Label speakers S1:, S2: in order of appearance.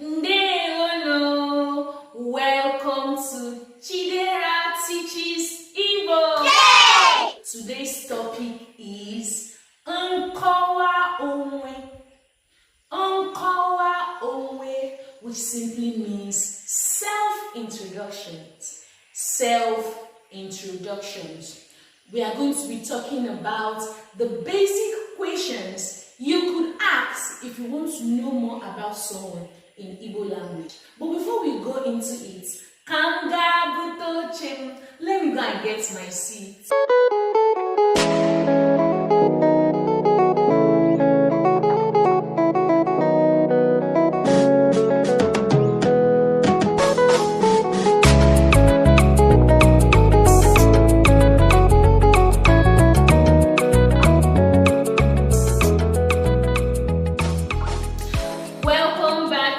S1: Ndewono! Welcome to Chidera Teaches Igbo!
S2: Yay!
S1: Today's topic is Nkowa Onwe. Nkowa Onwe, which simply means self-introductions. Self-introductions. We are going to be talking about the basic questions you could ask if you want to know more about someone in Igbo language. But before we go into it, let me go and get my seat.